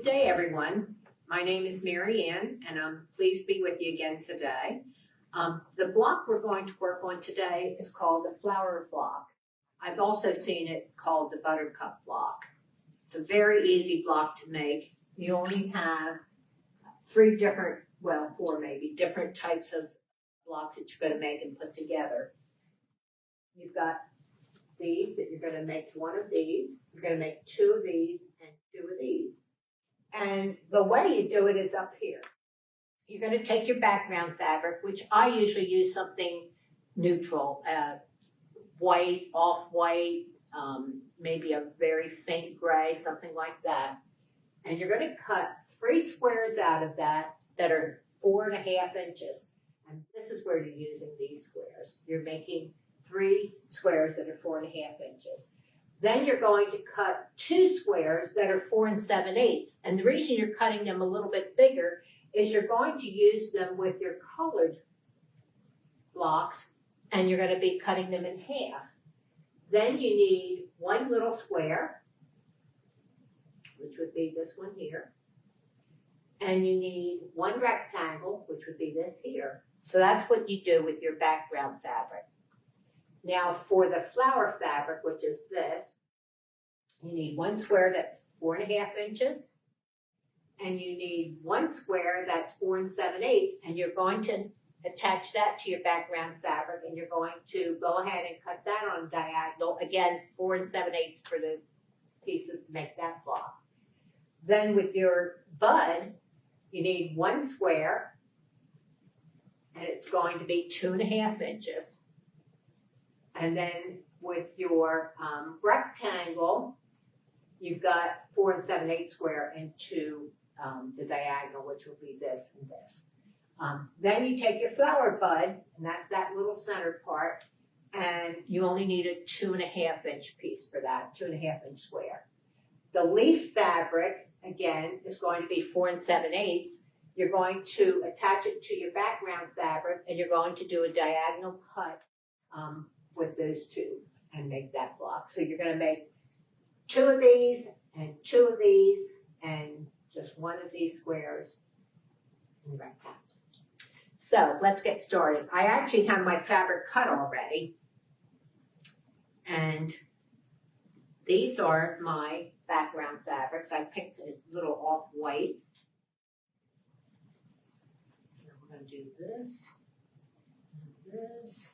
Good day, everyone. My name is MaryAnn, and I'm pleased to be with you again today. The block we're going to work on today is called the flower block. I've also seen it called the buttercup block. It's a very easy block to make. You only have four maybe, different types of blocks that you're going to make and put together. You've got these that you're going to make one of these. You're going to make two of these and two of these. And the way you do it is up here. You're going to take your background fabric, which I usually use something neutral, white, off-white, maybe a very faint gray, something like that. And you're going to cut 3 squares out of that are 4.5 inches. And this is where you're using these squares. You're making 3 squares that are 4.5 inches. Then you're going to cut 2 squares that are 4 7/8. And the reason you're cutting them a little bit bigger is you're going to use them with your colored blocks, and you're going to be cutting them in half. Then you need 1 little square, which would be this one here. And you need 1 rectangle, which would be this here. So that's what you do with your background fabric. Now for the flower fabric, which is this, you need 1 square that's 4.5 inches, and you need 1 square that's 4 7/8, and you're going to attach that to your background fabric, and you're going to go ahead and cut that on diagonal. Again, 4 7/8 for the pieces to make that block. Then with your bud, you need 1 square, and it's going to be 2.5 inches. And then with your rectangle, you've got 4 7/8 square into the diagonal, which will be this and this. Then you take your flower bud, and that's that little center part, and you only need a 2.5 inch piece for that, 2.5 inch square. The leaf fabric, again, is going to be 4 7/8. You're going to attach it to your background fabric, and you're going to do a diagonal cut with those two and make that block. So you're going to make 2 of these and 2 of these and just 1 of these squares in the rectangle. So let's get started. I actually have my fabric cut already, and these are my background fabrics. I picked a little off-white. So we're going to do this and this.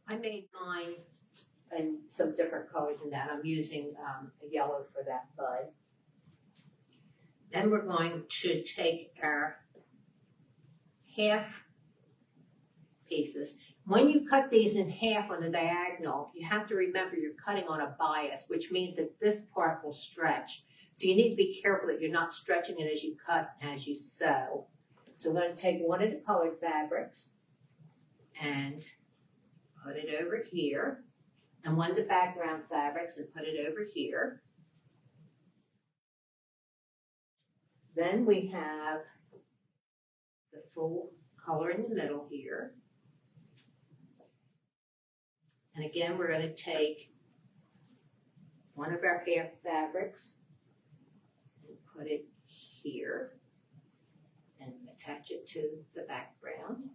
I made mine in some different colors than that. I'm using a yellow for that bud. Then we're going to take our half pieces. When you cut these in half on the diagonal, you have to remember you're cutting on a bias, which means that this part will stretch. So you need to be careful that you're not stretching it as you cut and as you sew. So I'm going to take one of the colored fabrics and put it over here, and one of the background fabrics and put it over here. Then we have the full color in the middle here. And again, we're going to take one of our half fabrics and put it here and attach it to the background.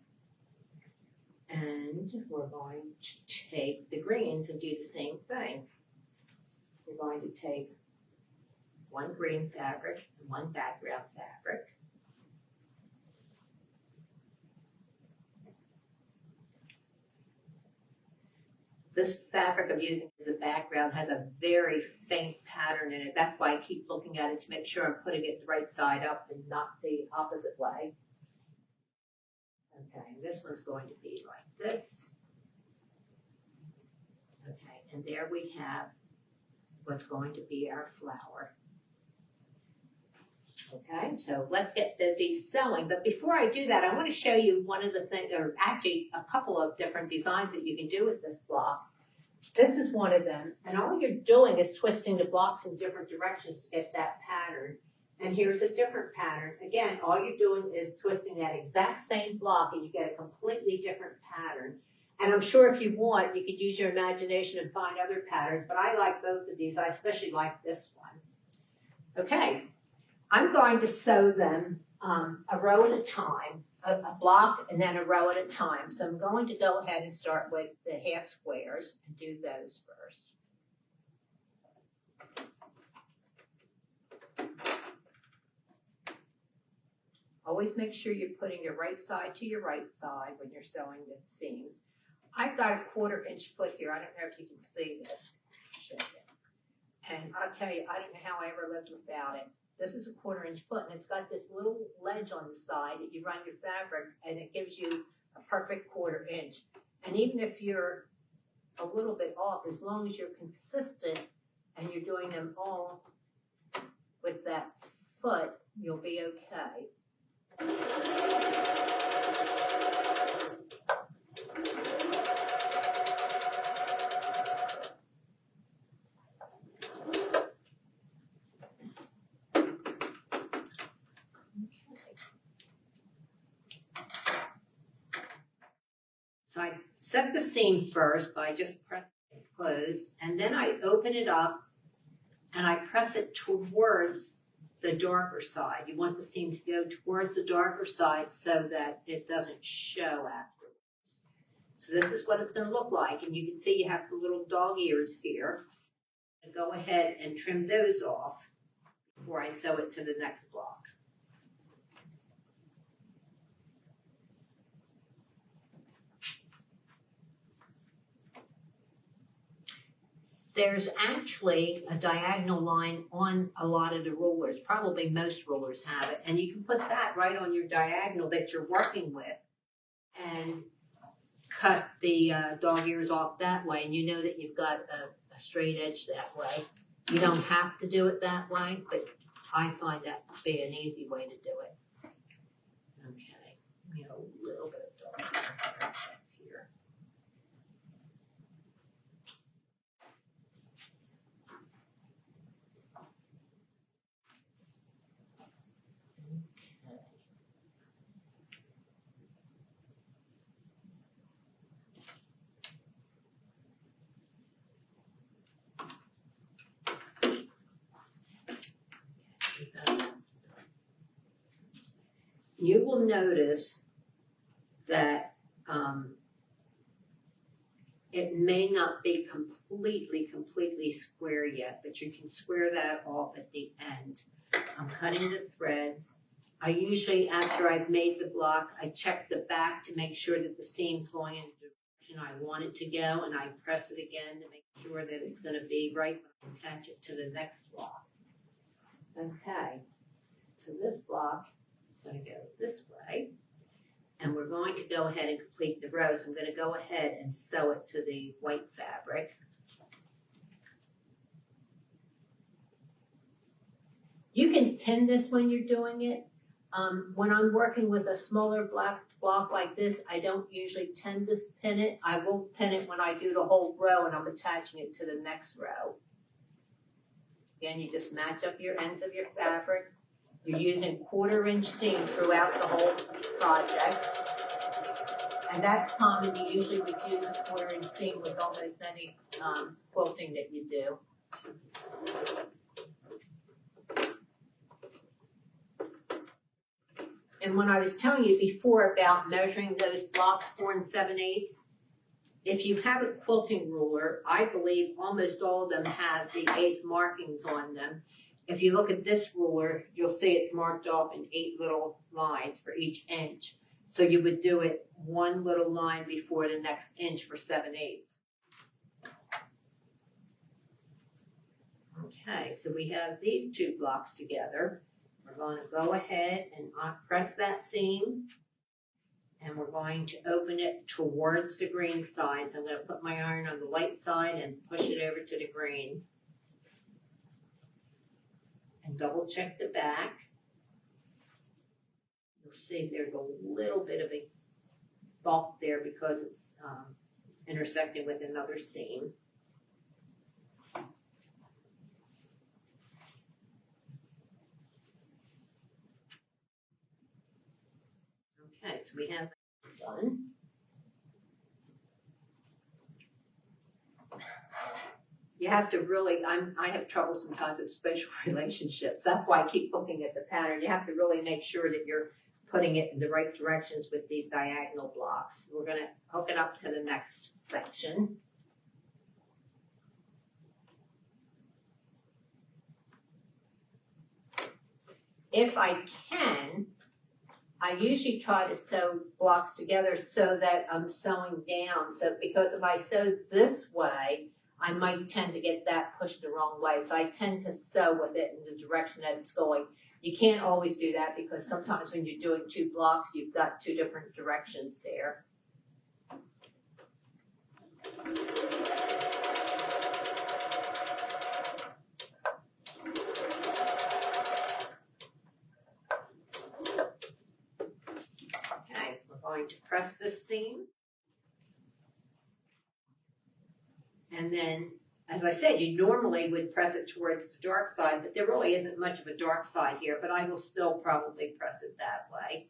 And we're going to take the greens and do the same thing. We're going to take 1 green fabric and 1 background fabric. This fabric I'm using as a background has a very faint pattern in it. That's why I keep looking at it to make sure I'm putting it the right side up and not the opposite way. Okay, and this one's going to be like this. Okay, and there we have what's going to be our flower. Okay, so let's get busy sewing. But before I do that, I want to show you one of the things, or actually a couple of different designs that you can do with this block. This is one of them, and all you're doing is twisting the blocks in different directions to get that pattern. And here's a different pattern. Again, all you're doing is twisting that exact same block, and you get a completely different pattern. And I'm sure if you want, you could use your imagination and find other patterns, but I like both of these. I especially like this one. Okay, I'm going to sew them a row at a time, a block and then a row at a time. So I'm going to go ahead and start with the half squares and do those first. Always make sure you're putting your right side to your right side when you're sewing the seams. I've got a 1/4 inch foot here. I don't know if you can see this. And I'll tell you, I don't know how I ever lived without it. This is a 1/4 inch foot, and it's got this little ledge on the side that you run your fabric, and it gives you a perfect 1/4 inch. And even if you're a little bit off, as long as you're consistent and you're doing them all with that foot, you'll be okay. So I set the seam first by just pressing it closed, and then I open it up and I press it towards the darker side. You want the seam to go towards the darker side so that it doesn't show afterwards. So this is what it's going to look like, and you can see you have some little dog ears here. And go ahead and trim those off before I sew it to the next block. There's actually a diagonal line on a lot of the rulers. Probably most rulers have it. And you can put that right on your diagonal that you're working with and cut the dog ears off that way. And you know that you've got a straight edge that way. You don't have to do it that way, but I find that to be an easy way to do it. Okay, you know, a little bit of dog ear here. You will notice that it may not be completely square yet, but you can square that off at the end. I'm cutting the threads. I usually, after I've made the block, I check the back to make sure that the seam's going in the direction I want it to go, and I press it again to make sure that it's going to be right when I attach it to the next block. Okay, so this block is going to go this way, and we're going to go ahead and complete the row. So I'm going to go ahead and sew it to the white fabric. You can pin this when you're doing it. When I'm working with a smaller black block like this, I don't usually tend to pin it. I will pin it when I do the whole row and I'm attaching it to the next row. Again, you just match up your ends of your fabric. You're using 1/4 inch seam throughout the whole project. And that's common. You usually would use a 1/4 inch seam with almost any quilting that you do. And when I was telling you before about measuring those blocks 4 7/8, if you have a quilting ruler, I believe almost all of them have the 1/8 markings on them. If you look at this ruler, you'll see it's marked off in 8 little lines for each inch. So you would do it 1 little line before the next inch for 7/8. Okay, so we have these 2 blocks together. We're going to go ahead and press that seam, and we're going to open it towards the green side. So I'm going to put my iron on the white side and push it over to the green. And double check the back. You'll see there's a little bit of a bulk there because it's intersecting with another seam. Okay, so we have that done. You have to really, I have trouble sometimes with spatial relationships. That's why I keep looking at the pattern. You have to really make sure that you're putting it in the right directions with these diagonal blocks. We're going to hook it up to the next section. If I can, I usually try to sew blocks together so that I'm sewing down. So because if I sew this way, I might tend to get that pushed the wrong way. So I tend to sew with it in the direction that it's going. You can't always do that because sometimes when you're doing two blocks, you've got two different directions there. Okay, we're going to press this seam. And then, as I said, you normally would press it towards the dark side, but there really isn't much of a dark side here, but I will still probably press it that way.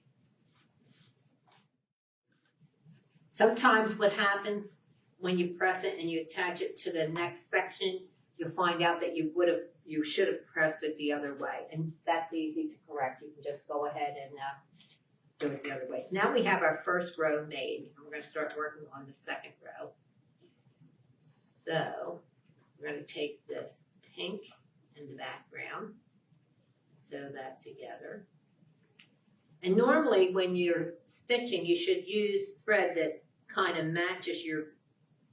Sometimes what happens when you press it and you attach it to the next section, you'll find out that you should have pressed it the other way, and that's easy to correct. You can just go ahead and do it the other way. So now we have our first row made, and we're going to start working on the second row. So we're going to take the pink in the background, sew that together. And normally when you're stitching, you should use thread that kind of matches your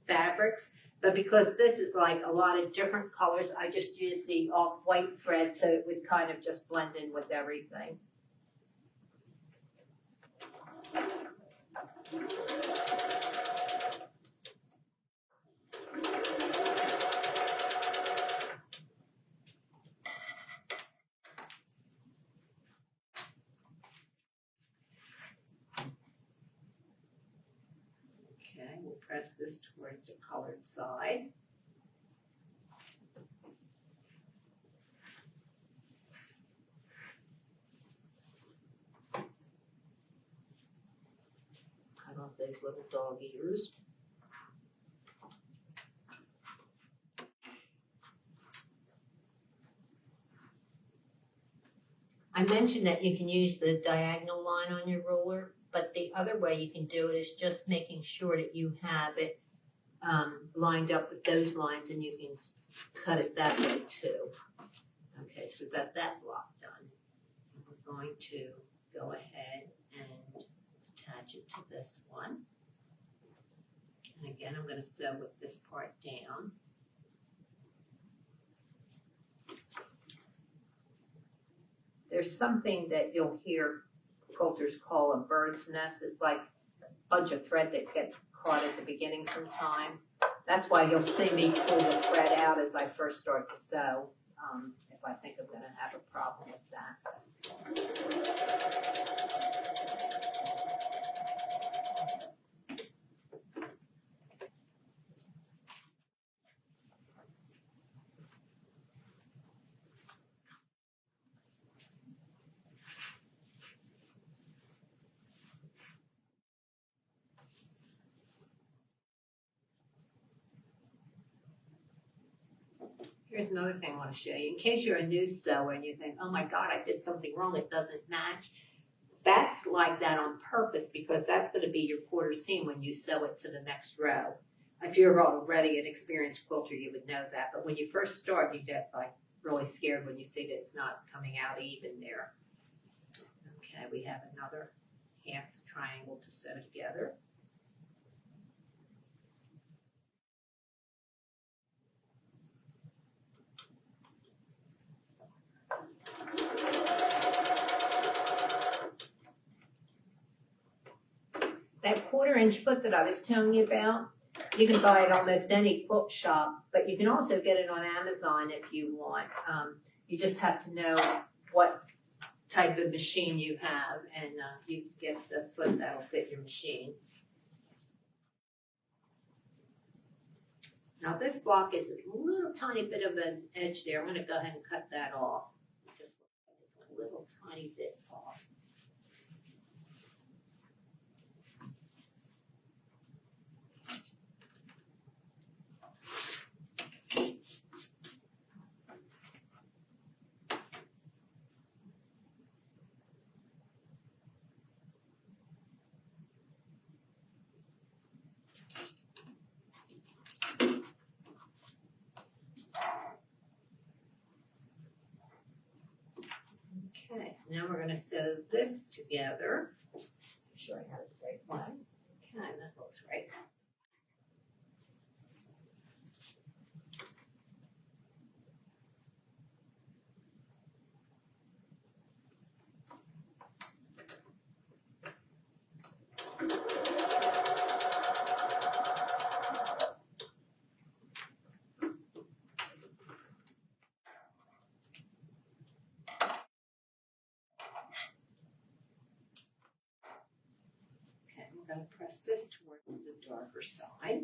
fabrics. But because this is like a lot of different colors, I just used the off-white thread so it would kind of just blend in with everything. Okay, we'll press this towards the colored side. Cut off those little dog ears. I mentioned that you can use the diagonal line on your ruler, but the other way you can do it is just making sure that you have it lined up with those lines, and you can cut it that way too. Okay, so we've got that block done. We're going to go ahead and attach it to this one. And again, I'm going to sew with this part down. There's something that you'll hear quilters call a bird's nest. It's like a bunch of thread that gets caught at the beginning sometimes. That's why you'll see me pull the thread out as I first start to sew, if I think I'm going to have a problem with that. Here's another thing I want to show you. In case you're a new sewer and you think, oh my God, I did something wrong, it doesn't match. That's like that on purpose because that's going to be your quarter seam when you sew it to the next row. If you're already an experienced quilter, you would know that. But when you first start, you get like really scared when you see that it's not coming out even there. Okay, we have another half triangle to sew together. That 1/4 inch foot that I was telling you about, you can buy it almost any quilt shop, but you can also get it on Amazon if you want. You just have to know what type of machine you have, and you can get the foot that'll fit your machine. Now this block is a little tiny bit of an edge there. I'm going to go ahead and cut that off. Just it's a little tiny bit off. So now we're going to sew this together. Make sure I have it the right way. Okay, that looks right. I'm going to press this towards the darker side.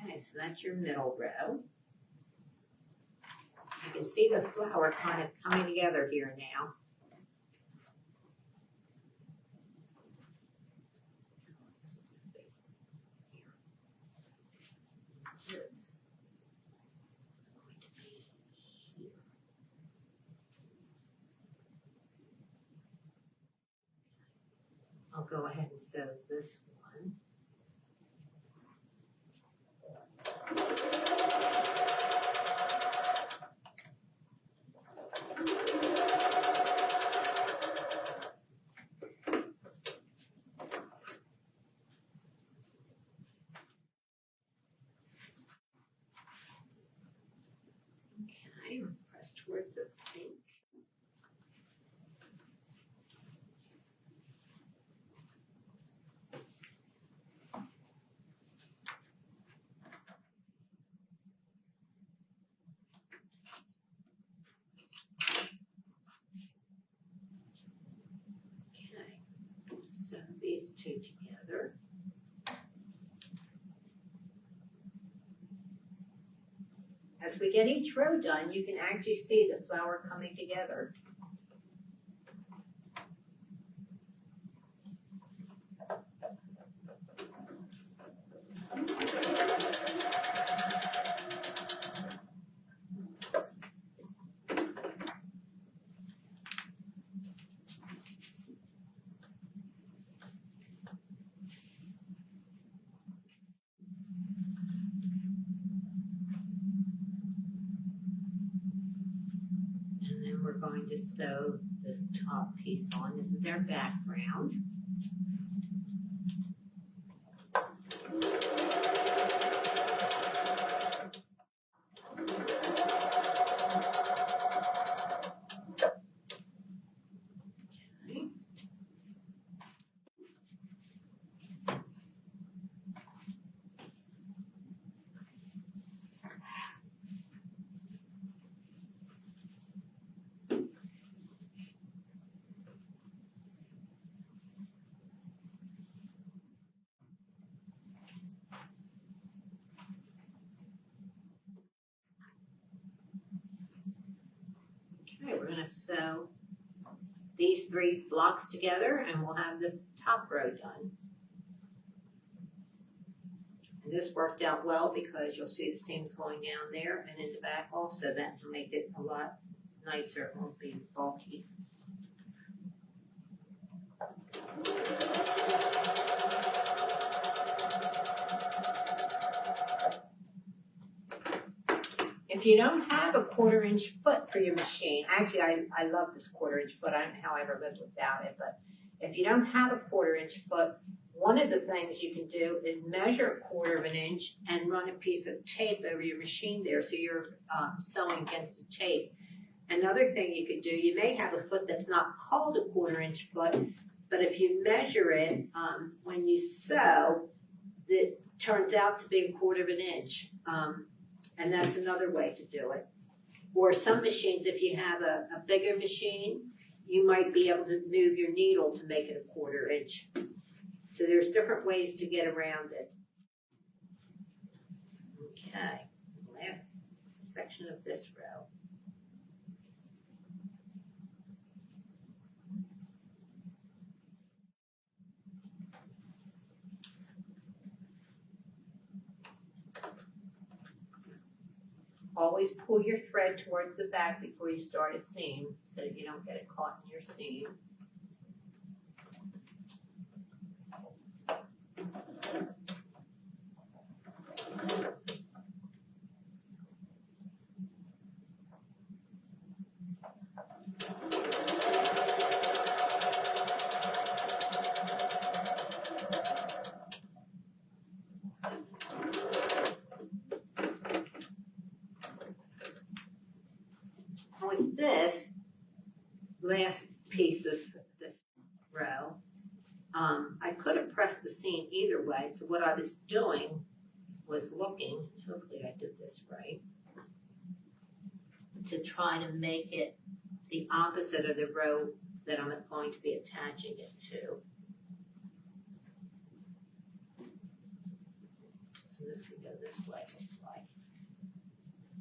Okay, so that's your middle row. You can see the flower kind of coming together here now. I'll go ahead and sew this one. Okay, press towards the pink. Sew these two together. As we get each row done, you can actually see the flower coming together. We're going to sew this top piece on. This is our background. Okay. Okay, we're going to sew these 3 blocks together and we'll have the top row done. And this worked out well because you'll see the seams going down there and in the back also. That will make it a lot nicer. It won't be as bulky. If you don't have a 1/4-inch foot for your machine, actually I love this 1/4-inch foot. I don't know how I ever lived without it, but if you don't have a 1/4-inch foot, one of the things you can do is measure 1/4 inch and run a piece of tape over your machine there so you're sewing against the tape. Another thing you could do, you may have a foot that's not called a 1/4-inch foot, but if you measure it when you sew, it turns out to be a 1/4 inch. And that's another way to do it. Or some machines, if you have a bigger machine, you might be able to move your needle to make it a 1/4 inch. So there's different ways to get around it. Okay, last section of this row. Always pull your thread towards the back before you start a seam so that you don't get it caught in your seam. With this last piece of this row, I could have pressed the seam either way, so what I was doing was looking, hopefully I did this right, to try to make it the opposite of the row that I'm going to be attaching it to. So this could go this way, it looks like.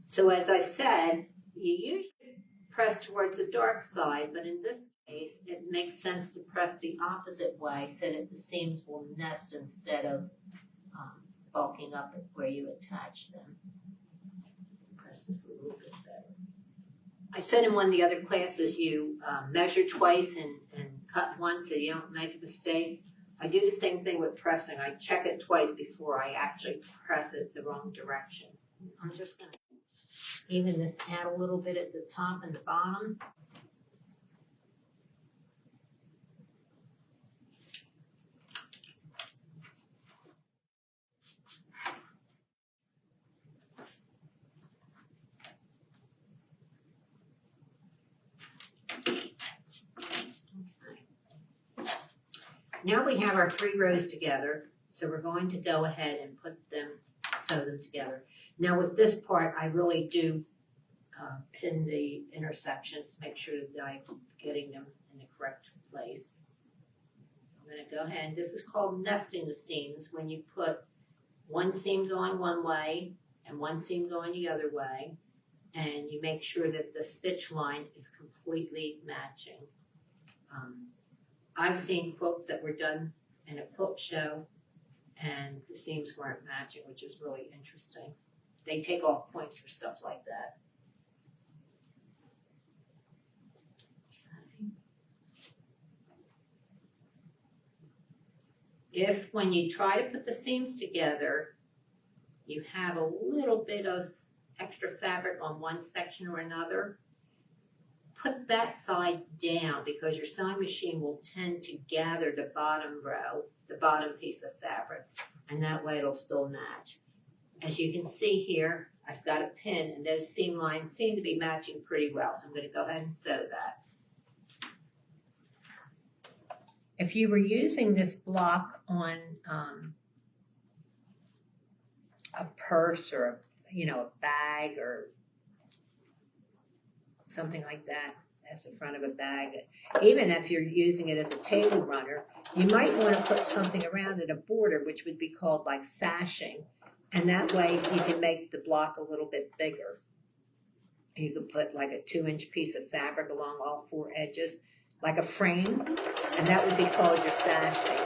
So as I said, you usually press towards the dark side, but in this case, it makes sense to press the opposite way so that the seams will nest instead of bulking up where you attach them. Press this a little bit better. I said in one of the other classes you measure twice and cut once so you don't make a mistake. I do the same thing with pressing. I check it twice before I actually press it the wrong direction. I'm just going to even this out a little bit at the top and the bottom. Now we have our 3 rows together, so we're going to go ahead and sew them together. Now with this part, I really do pin the intersections, make sure that I'm getting them in the correct place. I'm going to go ahead, this is called nesting the seams, when you put one seam going one way and one seam going the other way, and you make sure that the stitch line is completely matching. I've seen quilts that were done in a quilt show and the seams weren't matching, which is really interesting. They take off points for stuff like that. Okay. If when you try to put the seams together, you have a little bit of extra fabric on one section or another, put that side down because your sewing machine will tend to gather the bottom row, the bottom piece of fabric, and that way it'll still match. As you can see here, I've got a pin and those seam lines seem to be matching pretty well, so I'm going to go ahead and sew that. If you were using this block on a purse or a bag or something like that as the front of a bag. Even if you're using it as a table runner, you might want to put something around it, a border, which would be called like sashing. And that way you can make the block a little bit bigger. You could put like a 2-inch piece of fabric along all 4 edges, like a frame, and that would be called your sashing.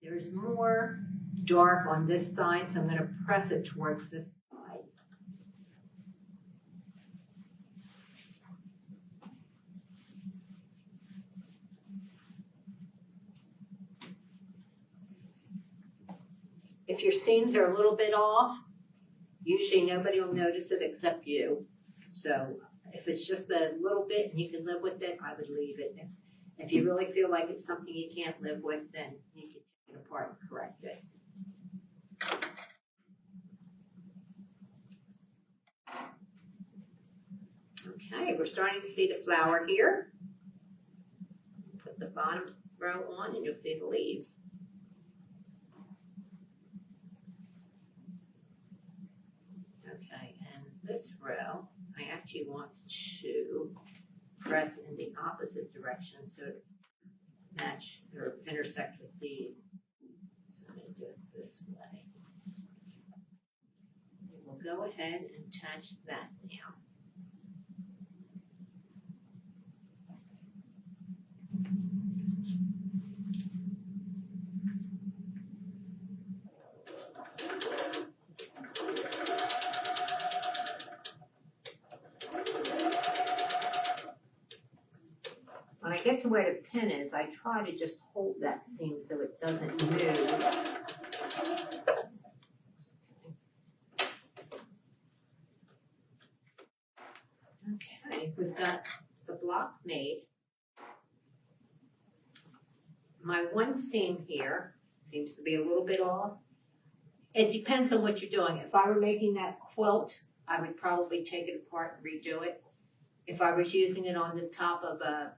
There's more dark on this side, so I'm going to press it towards this side. If your seams are a little bit off, usually nobody will notice it except you. So if it's just a little bit and you can live with it, I would leave it. If you really feel like it's something you can't live with, then you can take it apart and correct it. Okay, we're starting to see the flower here. Put the bottom row on and you'll see the leaves. Okay, and this row, I actually want to press in the opposite direction so it match or intersect with these. So I'm going to do it this way. We'll go ahead and attach that now. When I get to where the pin is, I try to just hold that seam so it doesn't move. Okay, we've got the block made. My one seam here seems to be a little bit off. It depends on what you're doing. If I were making that quilt, I would probably take it apart and redo it. If I was using it on the top of a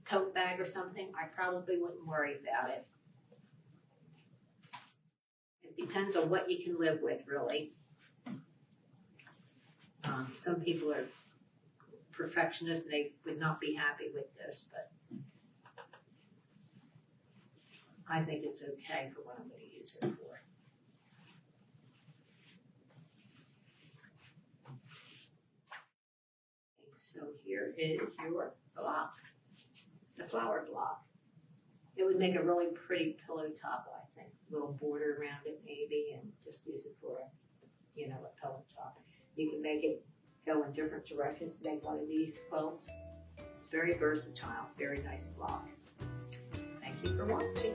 tote bag or something, I probably wouldn't worry about it. It depends on what you can live with, really. Some people are perfectionists and they would not be happy with this, but I think it's okay for what I'm going to use it for. So here is your block, the flower block. It would make a really pretty pillow top, I think. A little border around it maybe, and just use it for a, a pillow top. You can make it go in different directions to make one of these quilts. It's very versatile, very nice block. Thank you for watching.